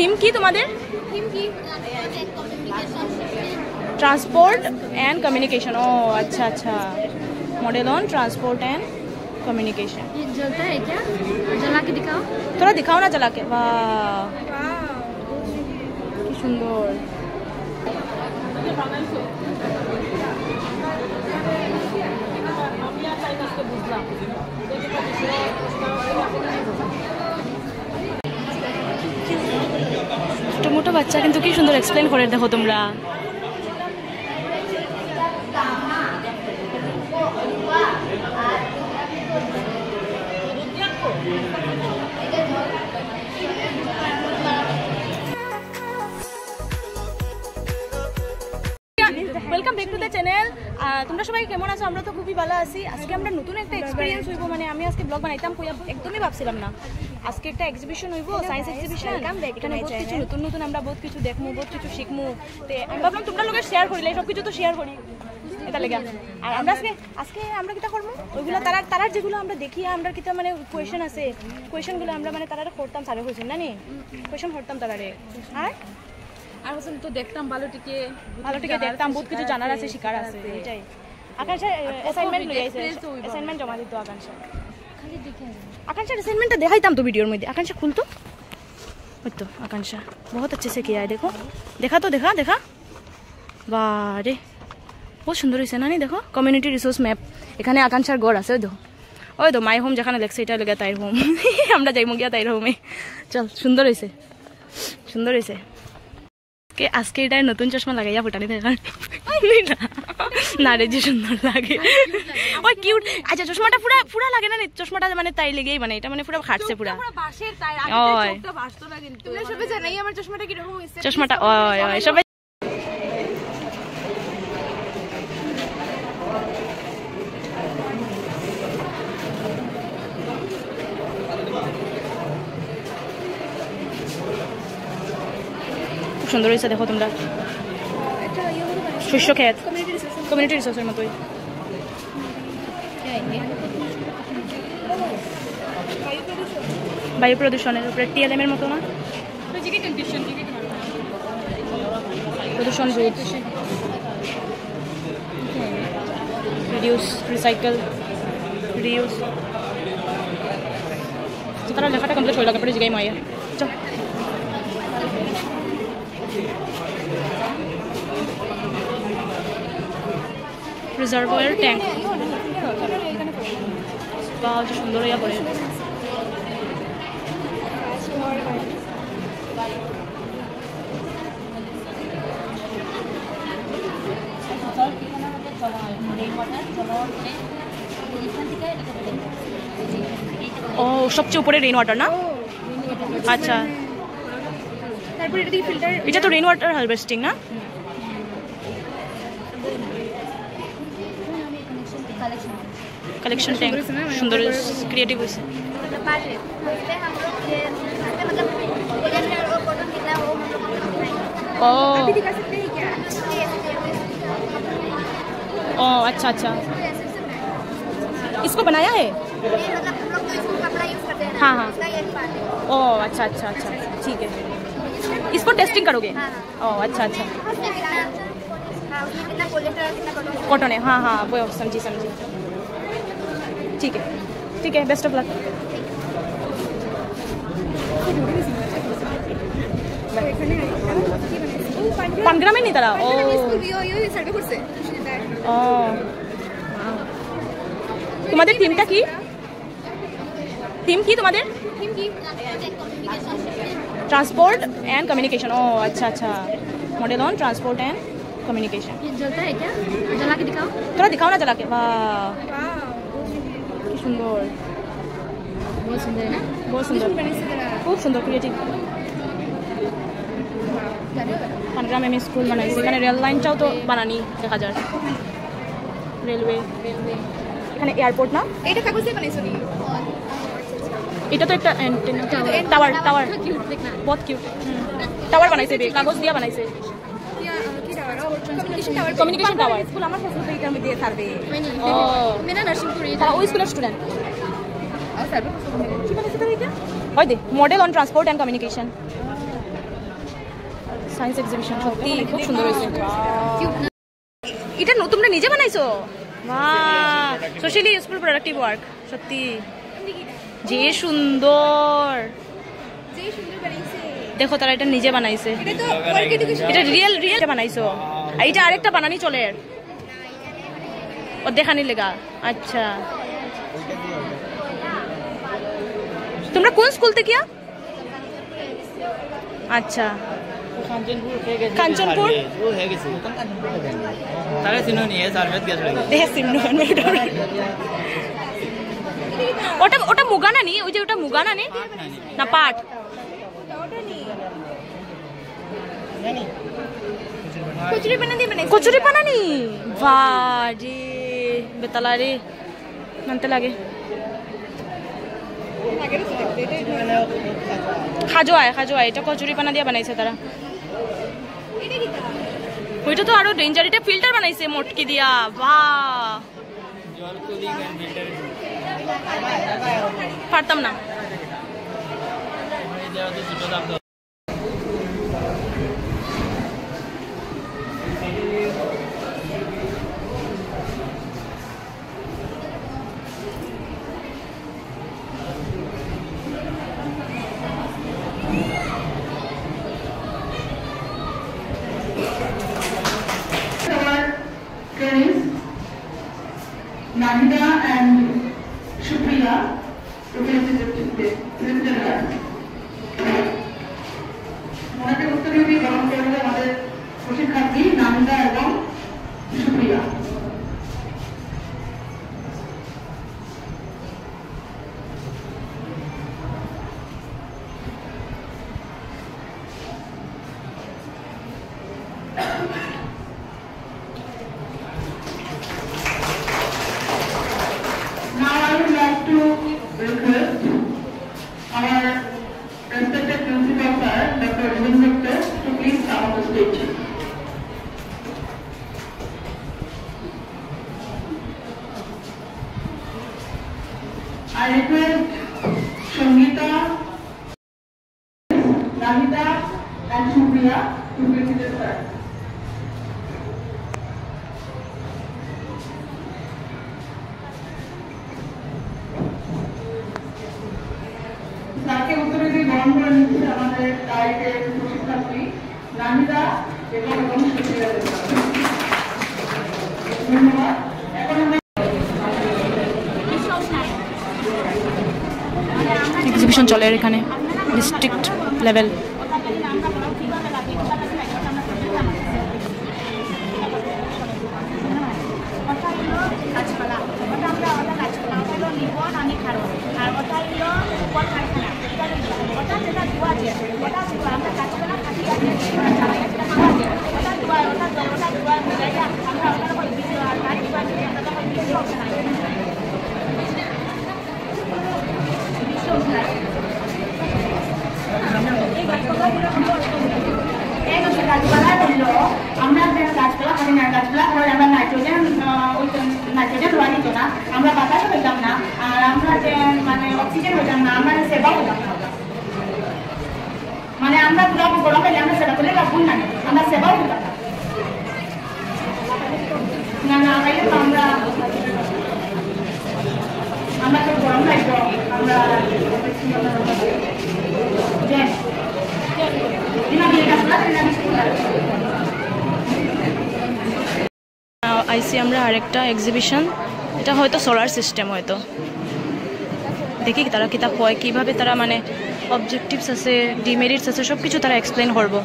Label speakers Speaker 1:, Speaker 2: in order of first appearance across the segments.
Speaker 1: Theme কি তোমাদের? Transport and communication. ओ अच्छा अच्छा, model on transport and communication.
Speaker 2: जलता है क्या? जला के दिखाओ,
Speaker 1: थोड़ा दिखाओ ना चला के। वाह কি সুন্দর। ছোট মোটো বাচ্চা কিন্তু কি সুন্দর এক্সপ্লেন করে, দেখো তোমরা। Welcome back to the channel. তোমরা সবাই কেমন আছো? আমরা তো খুবই ভালো আছি। আজকে আমরা নতুন একটা এক্সপিরিয়েন্স হইব, মানে আমি আজকে ব্লগ বানাইতাম একদমই ভাবছিলাম না। আজকে একটা এক্সিবিশন হইব, সায়েন্স এক্সিবিশন। এখানে বহুত কিছু নতুন নতুন আমরা বহুত কিছু দেখমু, বহুত কিছু শিখমু। তো আমি ভাবলাম তোমরা লোকের শেয়ার করিলে সব কিছু তো শেয়ার করি এটা লেগে। আর আমরা আজকে আমরা কিটা করবো ওইগুলো তারা যেগুলো আমরা দেখি, আমরা কিটা মানে কোয়েশন আছে, কোয়েশনগুলো আমরা মানে তারা করতাম, সারে হয়েছেন না নি কোয়েশন করতাম তারারে। আর তো দেখতাম ভালো টিকে দেখতাম, বহুত কিছু জানার আছে, শিকার আছে। এটাই আকাঙ্ক্ষা অ্যাসাইনমেন্ট লই আইছে, অ্যাসাইনমেন্ট জমা দিত আকাঙ্ক্ষা। আকাঙ্ক্ষার অ্যাসাইনমেন্টটা দেখাইতাম তো ভিডিওর মধ্যে। আকাঙ্ক্ষা খুলতো ওই তো। আকাঙ্ক্ষা বহুত अच्छे से किया है, देखो देखा तो देखा বাহ রে, বহুত সুন্দর হয়েছে না নি? দেখো কমিউনিটি রিসোর্স ম্যাপ। এখানে আকাঙ্ক্ষার গড় আছে, ওই তো মাই হোম যেখানে লেখছে এটা লেগে তাইর হোম। আমরা যাইমু গিয়া তাইর হোমে। চল, সুন্দর হয়েছে, সুন্দর হয়েছে। আজকে এটা নতুন চশমা লাগাইয়া ফুটানি দেখার না রে, যে সুন্দর লাগে। ওই কিউট। আচ্ছা চশমাটা পুরা লাগে না? চশমাটা মানে তাই লেগেই, মানে এটা মানে পুরো খাটছে পুরা। চশমাটা ওই সবাই সুন্দর হয়েছে। দেখো তোমরা, শস্য ক্ষেত, কমিউনিটি রিসোর্সের মতোই। বায়ু প্রদূষণের উপরে TLM এর মতো না? প্রদূষণ রোধ, রিডিউস, রিসাইকেল, রিউজ। তারা লেখাটা কমপ্লিট হয়ে লাগে পরে জিগাই মাইয়া। চল রিজার্ভয়ার ট্যাঙ্ক। বা সুন্দর হইয়া পড়ে। ও সবচেয়ে উপরে রেইন ওয়াটার না? আচ্ছা, এটা তো রেইন ওয়াটার হারভেস্টিং না? कलेक्शन टैंक सुंदर क्रिएटिव है। ओ अच्छा अच्छा, इसको बनाया है? हाँ हाँ। ओ अच्छा अच्छा अच्छा, ठीक है। इसको टेस्टिंग करोगे? ओ अच्छा अच्छा, कॉटन है। हाँ हाँ वो समझी। ठीक है, बेस्ट ऑफ लक। পানগ্রামে নি তারা? ও তোমাদের টিমটা কি? টিম কি তোমাদের? Transport and communication. ओ अच्छा अच्छा, model on transport and communication.
Speaker 2: जलता है क्या? जला के दिखाओ,
Speaker 1: थोड़ा दिखाओ ना चला के। वाह কি সুন্দর,
Speaker 2: बहुत सुंदर है ना?
Speaker 1: बहुत सुंदर, খুব সুন্দর ক্রিয়েটিভ। পানগ্রামে আমি স্কুল বানাইছি, এখানে রেল লাইনটাও তো বানানি দেখা যায়। রেলওয়ে, এখানে এয়ারপোর্ট না?
Speaker 2: এটা কাগজ দিয়ে বানাইছো নি?
Speaker 1: এটা তো একটা টাওয়ার, বহুত কিউট। টাওয়ার বানাইছে, কাগজ দিয়া বানাইছে। कम्युनिकेशन टावर स्कूल আমার পছন্দ এটা আমি দিয়ে সার্ভে ও মেনা নরসিংপুরে এটা ওই স্কুলের স্টুডেন্ট আর সার্ভে কি বানাইছে তো এটা ওই the model on transport and communication science exhibition সত্যি খুব সুন্দর হয়েছে। এটা তোমরা নিজে বানাইছো? বাহ, সোশ্যালি ইউজফুল প্রোডাক্টিভ ওয়ার্ক, সত্যি যে সুন্দর। দেখো তারা এটা নিজে বানাইছে, এটা রিয়েল বানাইছো। এইটা আরেকটা বানানি চলে ও দেখানি লেগা। আচ্ছা, তোমরা কোন স্কুল থেকে? আচ্ছা, কাঞ্চনপুর। ওটা মুগানা নি? ওই যে ওটা মুগানা নি না পাট? কচুরি বানানি। বাড়ি বেতালা রে মানতে লাগে। খাজোয়ায় এটা কচুরি পানা দিয়ে বানাইছে তারা। ওইটা তো আরো ডেঞ্জার, এটা ফিল্টার বানাইছে মটকি দিয়া। বাহ, পারতাম না।
Speaker 3: Nahida and Shupriya ওনাদের উত্তরে গ্রহণ করবে আমাদের প্রশিক্ষার্থী নাহিদা এবং Supriya. Now I would like to request our respected principal sir, Dr. Ravin Victor, to please come on the stage. I request Shangita, Nahida and Supriya to visit the sir. তাকে উত্তরে দিয়ে গ্রহণ করে নিচ্ছে আমাদের ডায়েটের প্রশিক্ষার্থী নাহিদা এবং সুপ্রিয়া। ধন্যবাদ। এখন আমরা
Speaker 1: এক্সিবিশন চলে এখানে ডিস্ট্রিক্ট লেভেল।
Speaker 3: আমরা গাছপালা মানে না গাছপালা করে আমরা নাইট্রোজেন ধোয়া দিত না, আমরা বাতাস হইতাম না, আর আমরা যে মানে অক্সিজেন হইতাম না, আমরা সেবা হইতাম না। মানে আমরা পুরো গরম হইলে আমরা সেবা করলে লাভ না, আমরা সেবা হইতাম না। না হইলে তো আমরা তো গরম লাগতো, আমরা
Speaker 1: আইসি আমরা আরেকটা এক্সিবিশন, এটা হয়তো সোলার সিস্টেম, হয়তো দেখি তারা কিতা হয়, কিভাবে তারা মানে অবজেক্টিভস আছে, ডিমেরিটস আছে, সব কিছু তারা এক্সপ্লেন করবো।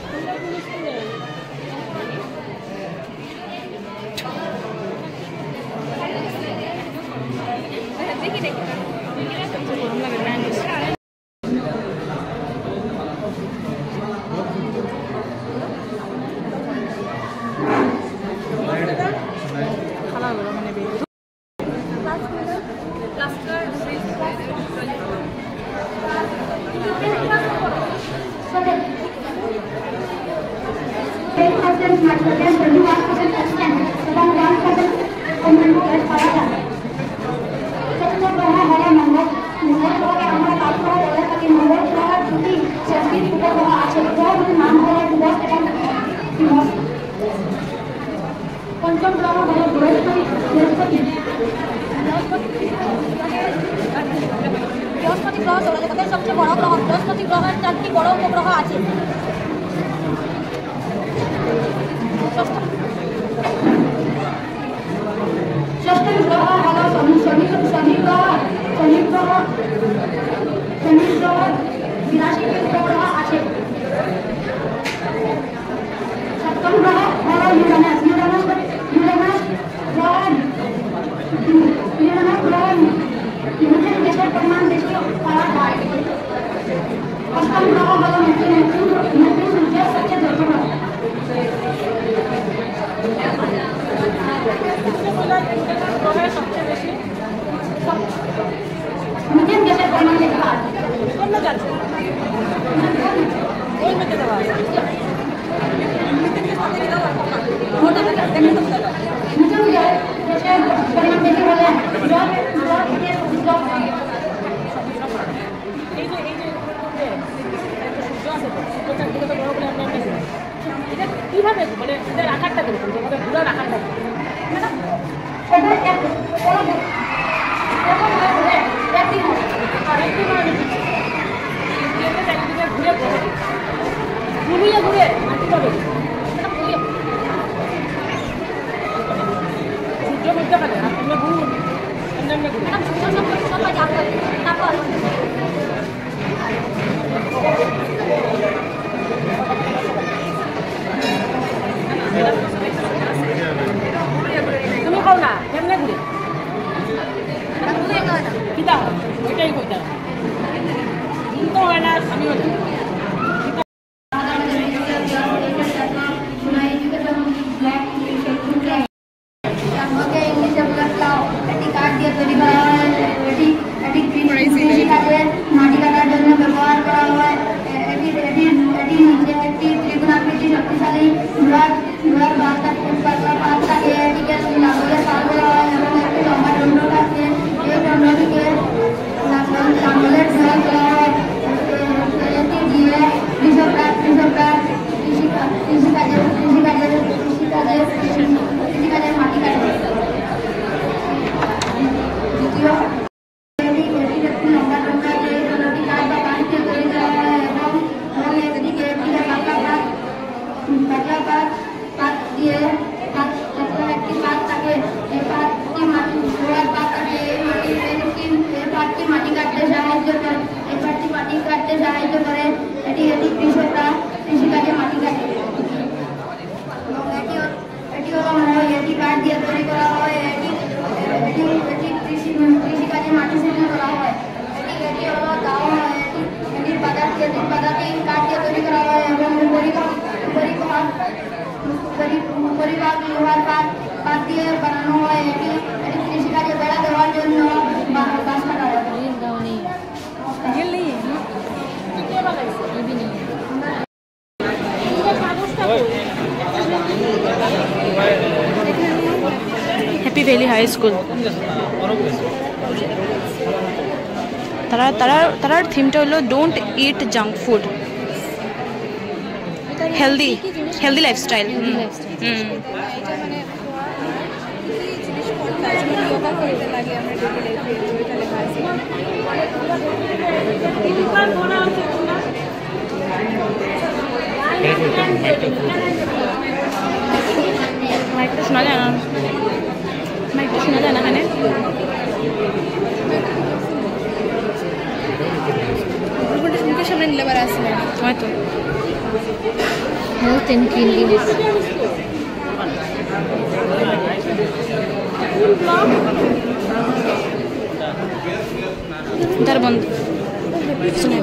Speaker 3: আছে পঞ্চম গ্রহ হলো বৃহস্পতি।
Speaker 1: বৃহস্পতি গ্রহ সৌরজগতের সবচেয়ে বড় গ্রহ। বৃহস্পতি গ্রহের 4টি বড় উপগ্রহ আছে।
Speaker 3: ষষ্ঠ গ্রহ হলো শনি গ্রহ। শনি গ্রহ 82টি উপগ্রহ আছে। সপ্তম গ্রহ হলো ইউরেনাস গ্রহ মিথেন গ্যাসের পরিমাণ বেশি হওয়ার হয়। অষ্টম গ্রহ হলো নেপচুন সূর্যের সবচেয়ে ছোট গ্রহ। মিথেন গ্যাসের পরিমাণ বেশি হয়। মিথেন গ্যাসের পরিমাণ বেশি হলে
Speaker 4: কিভাবে মানে এদের আকারটা করবো ঘুরার আকারটা ঘুরিয়ে ঘুরে মাটি পাবে সূর্য বুঝতে পারে আপনি ঘুরুন তুমি কও না কেমনে ঘুরে কিতা ওইটাই কইতা তো হয় না আমিও জানি
Speaker 3: মাটি কাটার জন্য ব্যবহার করা হয়। এটির নিচে একটি ত্রিগুণাকৃতি শক্তিশালী লোহার পাত থাকে। এটিকে লাঙ্গলে পার করা হয় এবং একটি লম্বা দণ্ড থাকে। এই দণ্ডটিকে লাঙ্গলের ঢাল করা হয়। এটি দিয়ে কৃষকরা কৃষিকাজে মাটি কাটে। দ্বিতীয় সাহায্য করে। এটি কৃষকরা কৃষিকাজে মাটি কাটে। এটি হলো এটি কাঠ দিয়ে তৈরি করা হয়। এটি কৃষিকাজে মাটি সিদ্ধ করা হয়। এটি হলো দাও। এটির পাতাটি কাঠ দিয়ে তৈরি করা হয় এবং উপরিভাগ লোহার পাত দিয়ে বানানো হয়। এটি কৃষিকাজে বেড়া দেওয়ার জন্য গাছ কাটা হয়।
Speaker 1: হ্যাপি ভ্যালি হাই স্কুল তারার থিমটা হলো don't it junk food, healthy lifestyle. মাইকটা শোনা যায় না, এখানে মুখের সামনে নিলে বার আসলে হয়তো
Speaker 2: health and cleanliness.
Speaker 1: इधर बंद सुने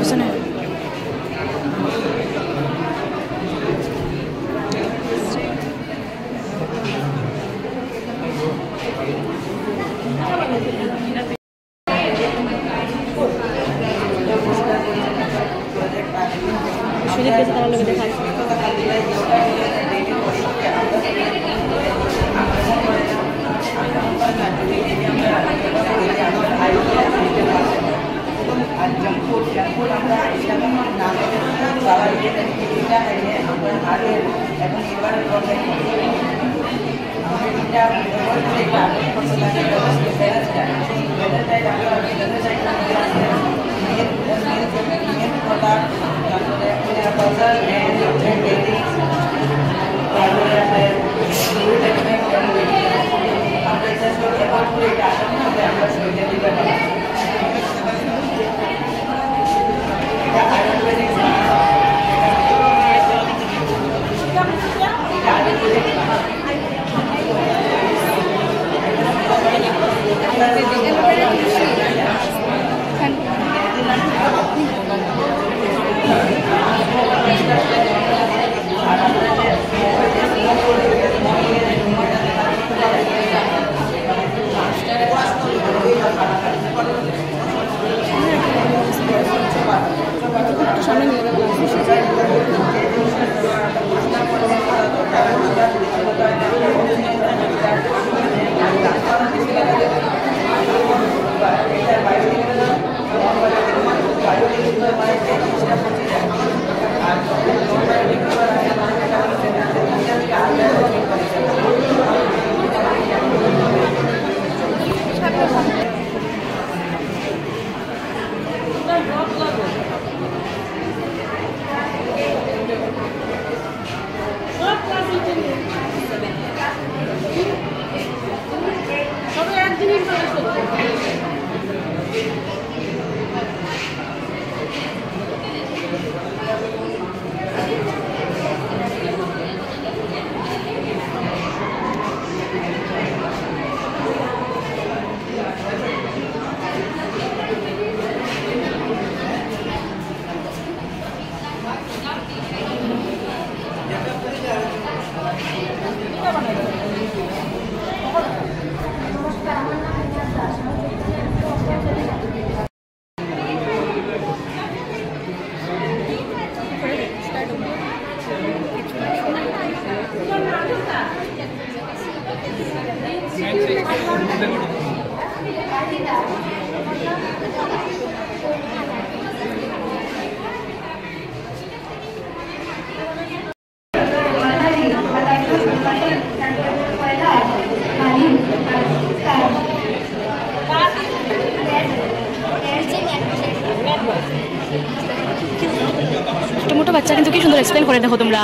Speaker 1: মোটো বাচ্চা কিন্তু কি সুন্দর এক্সপ্লেন করে দেখো তোমরা।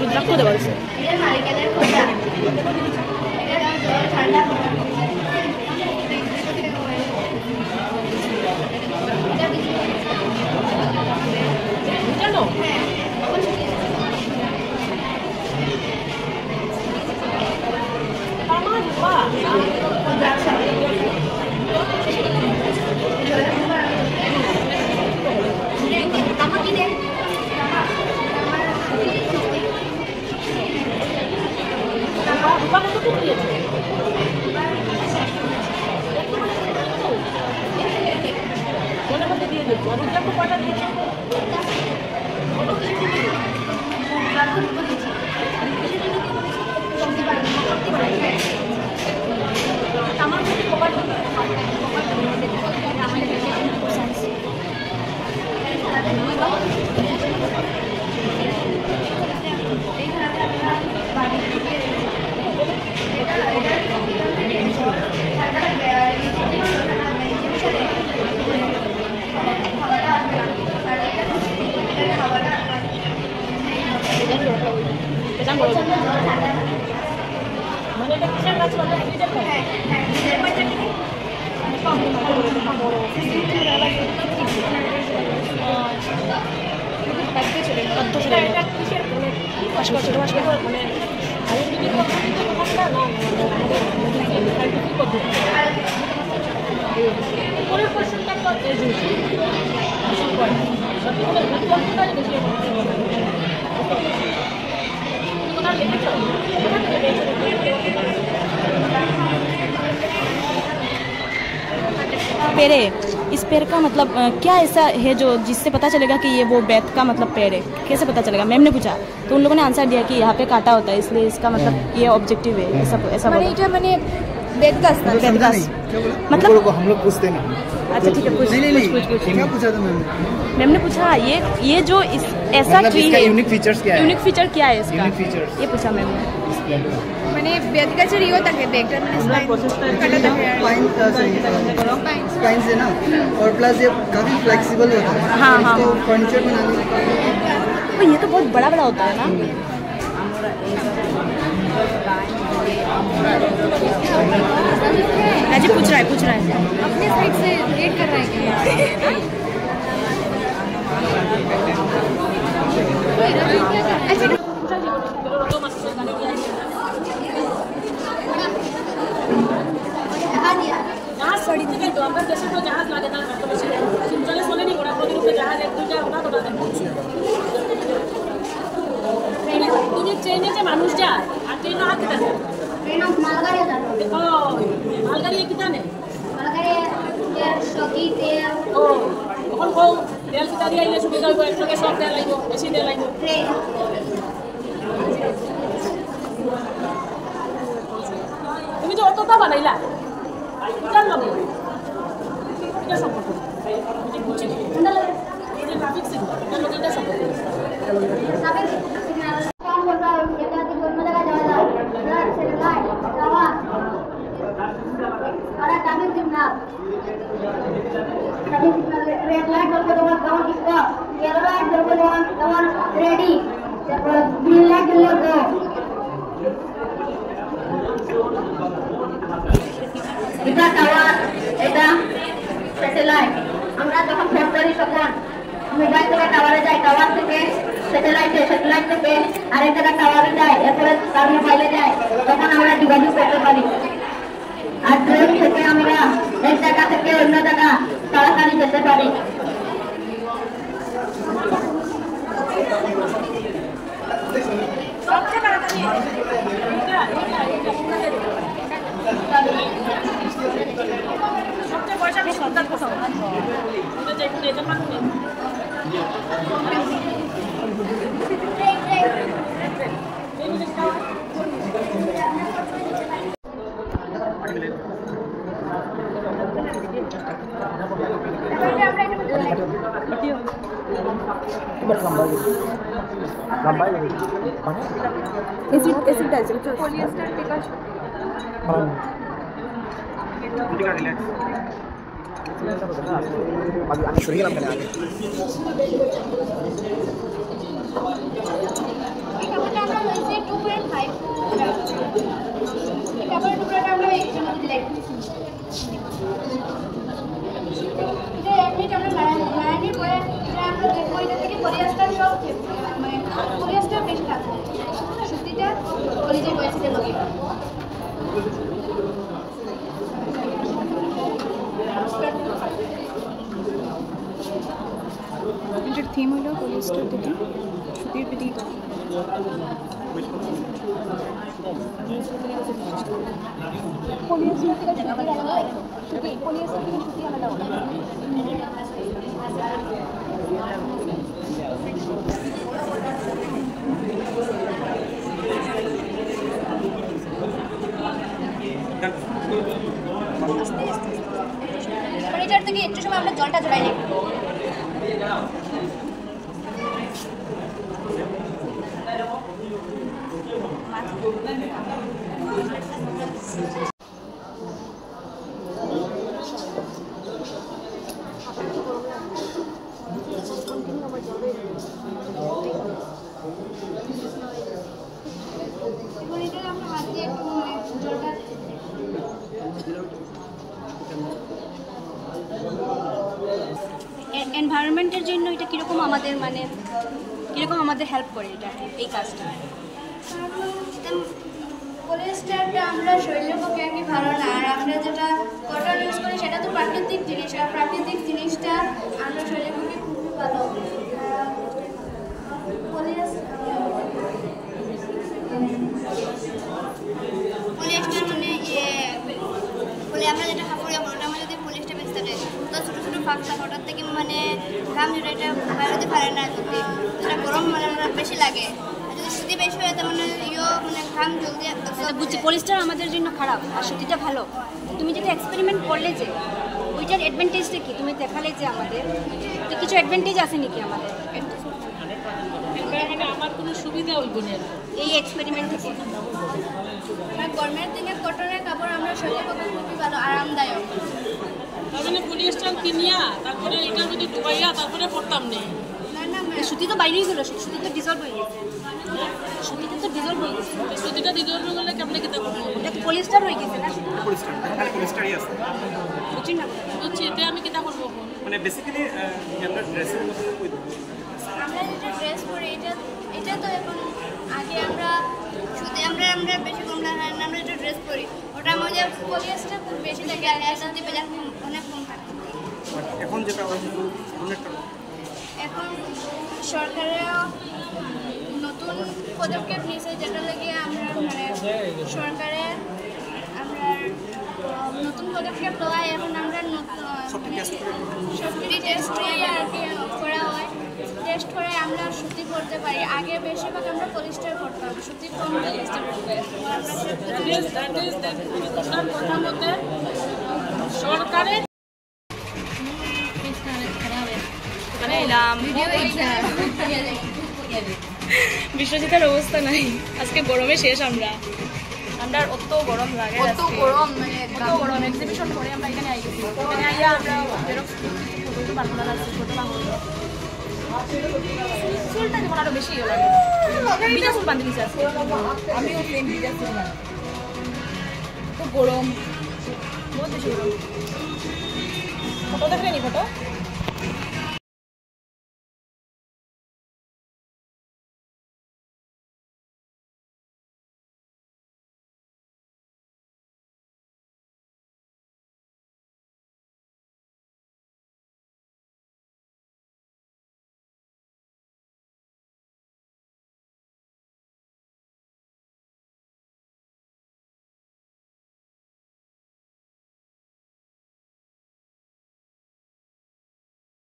Speaker 1: রুদ্রাক্ষ দেওয়া হয়েছে। পেরে पेड़ का मतलब क्या ऐसा है जो जिससे पता चलेगा कि ये वो बेत का मतलब पेड़ है, कैसे पता चलेगा? मैम ने पूछा तो उन लोगों ने आंसर दिया कि यहाँ पे काटा होता है इसलिए इसका मतलब ये ऑब्जेक्टिव है, ऐसा
Speaker 2: মানে এটা মানে বেদগাছ না
Speaker 1: बेतगाछ
Speaker 5: मतलब हम लोग पूछते नहीं।
Speaker 1: अच्छा ठीक है, पूछ पूछ
Speaker 5: क्या पूछा था मैम?
Speaker 1: मैम ने पूछा ये जो ऐसा
Speaker 5: मतलब
Speaker 1: ट्री
Speaker 5: इसका
Speaker 1: है,
Speaker 5: यूनिक फीचर्स क्या है?
Speaker 1: यूनिक फीचर क्या है इसका,
Speaker 5: यूनिक फीचर्स
Speaker 1: ये पूछा मैम ने।
Speaker 2: মানে বেদগাছের ইও থাকে দেখটা মানে কাটা থাকে
Speaker 6: स्पाइन से ना, और प्लस ये काफ़ी फ्लेक्सिबल होता है।
Speaker 1: हाँ, हाँ,
Speaker 6: इसको
Speaker 1: हाँ।
Speaker 6: फर्नीचर बनाने
Speaker 1: तो ये तो बहुत बड़ा बड़ा होता है ना। राजीव पूछ रहा है
Speaker 2: अपने साइड से रेड कर रहा है क्या?
Speaker 4: জাহাজ সড়িতে যাই তো আমরা দেশে তো জাহাজ লাগে না এত বেশি সিমচলে চলে নি ওরা প্রতিরূপে জাহাজ এক দুইটা ওটা তো লাগে তুমি ট্রেনে যে মানুষ যায় আর ট্রেনে হাতে থাকে
Speaker 3: ट्रेन मालगाड़ी जाता
Speaker 4: ও মালগাড়ি কিটা নেই
Speaker 3: मालगाड़ी सगी तेल
Speaker 4: ও এখন কও তেল কিটা দিয়ে আইলে সুবিধা হইব একটুকে সব তেল লাগবে বেশি তেল লাগবে
Speaker 3: ट्रेन
Speaker 4: তুমি যে অটোটা বানাইলা এটার লগে এটা সম্পর্ক এটা বুঝছি এই যে ট্রাফিক সিগন্যাল এটার লগে এটা সম্পর্ক
Speaker 3: कौन बोलता है ये कहते हैं दोनों जगह जाओ जाओ रेड से लाइट जावा अरे ट्रैफिक सिग्नल रेड लाइट बोल के दवन किसका येलो लाइट बोल के दवन रेडी ग्रीन लाइट बोल के এটা টাওয়ার এটা স্যাটেলাইট আমরা যখন ফোন করি তখন মোবাইল থেকে টাওয়ারে যাই, টাওয়ার থেকে স্যাটেলাইট থেকে আরেক জায়গায় টাওয়ারে যায়, এরপরে তার মোবাইলে যায়, তখন আমরা যোগাযোগ করতে পারি। আর ট্রেন থেকে আমরা এক জায়গা থেকে অন্য জায়গা তাড়াতাড়ি যেতে পারি।
Speaker 4: সবচেয়ে তাড়াতাড়ি সবচেয়ে পয়সা বেশি সন্তান পছন্দ এটা যে কোনো এজন্য মানুষ নেই
Speaker 1: एसिड डाल सकते
Speaker 2: পলিয়েস্টার টেকার
Speaker 5: अभी शुरू हम पहले आगे
Speaker 3: এটা আমরা লইছি 2.5 এটা আবার টুকরাটা আমরা একটু মধ্যে লাগতেছি এটা এমনি আমরা লাইনে করে এটা আমরা দেখব এটা থেকে পলিয়েস্টার সব মানে পলিয়েস্টার বেশি থাকে সুতিটা পলিজে বয়সে লাগে
Speaker 1: এটার থিম হলো পলিয়েস্টার থেকে সুতির পিটি পলিয়েস্টার থেকে সুতি আলাদা সুতি পলিয়েস্টার থেকে সুতি আলাদা
Speaker 3: এটার থেকে একটু সময় আমরা জলটা ঝরাই নেব আমরা হাত দিয়ে একটু জলটা এনভায়রনমেন্টের জন্য এটা কীরকম আমাদের মানে কীরকম আমাদের হেল্প করে এটা এই কাজটা পলিয়েস্টারটা আমরা শরীরের পক্ষে আর কি ভালো না আর আমরা যেটা কটন ইউজ করি সেটা তো প্রাকৃতিক জিনিস আর প্রাকৃতিক জিনিসটা আমরা শরীরের পক্ষে খুবই ভালো পলিয়েস্টার মানে বলে আমরা যেটা কাপড় আমরা যদি পলিয়েস্টার বেঁচে থাকে তো ছোটো ছোটো ফাঁক
Speaker 7: বাইরে পারে না যদি এটা গরম মানে আমরা বেশি লাগে আর যদি সুতি বেশি হয় তার মানে মানে ঘাম জলদি
Speaker 8: বুঝছি পলিস্টার আমাদের জন্য খারাপ আর সুতিটা ভালো। তুমি যেটা এক্সপেরিমেন্ট করলে যে ওইটার অ্যাডভান্টেজটা কি তুমি দেখালে যে আমাদের তো কিছু অ্যাডভান্টেজ আছে নাকি আমাদের
Speaker 4: মানে আমার কোনো সুবিধা হইব না
Speaker 8: এই এক্সপেরিমেন্ট থেকে?
Speaker 7: গরমের দিনে কটনের কাপড় আমরা শরীরের পক্ষে খুবই ভালো আরামদায়ক।
Speaker 4: তার মানে পলিস্টার কিনিয়া তারপরে এটার মধ্যে ডুবাইয়া তারপরে পড়তাম নেই।
Speaker 7: না না
Speaker 8: সুতি তো বাইরেই গেল, সুতি তো ডিজলভ হয়ে গেছে, সুতিটা তো ডিজলভ হয়ে গেছে।
Speaker 4: সুতিটা ডিজলভ হলে কেমনে কিতা করবো?
Speaker 8: এটা তো পলিস্টার হয়ে গেছে না?
Speaker 9: পলিস্টার খালি পলিস্টারই আছে
Speaker 8: বুঝছি না
Speaker 4: বুঝছি, এটা আমি কিতা করবো?
Speaker 9: মানে বেসিক্যালি আমরা ড্রেসের মধ্যে
Speaker 7: আমরা যেটা ড্রেস পরি এটা তো এখন আগে আমরা শুধু আমরা বেশি কম লাগে না, আমরা যেটা ড্রেস পরি ওটা আমাদের পলিয়েস্টার খুব বেশি থাকে আর এটাতে বেজার অনেক কম থাকে।
Speaker 9: এখন যেটা অনেকটা
Speaker 7: এখন সরকারেও নতুন পদক্ষেপ নিয়েছে যেটা লাগে আমরা মানে সরকারে আমরা নতুন পদক্ষেপ লওয়ায় এখন আমরা সবটি টেস্ট আর কি করা হয়। টেস্ট করে আমরা সুতি করতে পারি, আগে বেশিরভাগ আমরা পলিস্টার করতাম, সুতি কম পলিস্টার
Speaker 4: কথার কথা মতে সরকারের
Speaker 1: বিশ্বজিতের অবস্থা নাই, আজকে গরমে শেষ। আমরা অত গরম লাগে,
Speaker 2: কত গরম মানে
Speaker 1: কত গরম। এক্সিবিশন করে আমরা এখানে আই গেছি, এখানে আইয়া আমরা জেরক্স ফটো বাংলা আছে, ফটো বাংলা চুলটা যেমন আরো বেশি লাগে, বিনা চুল বান্ধি দিচ্ছে আজকে। আমিও সেম বিনা চুল বান্ধি, তো গরম, বহুত বেশি গরম। ফটো দেখলে নি? ফটো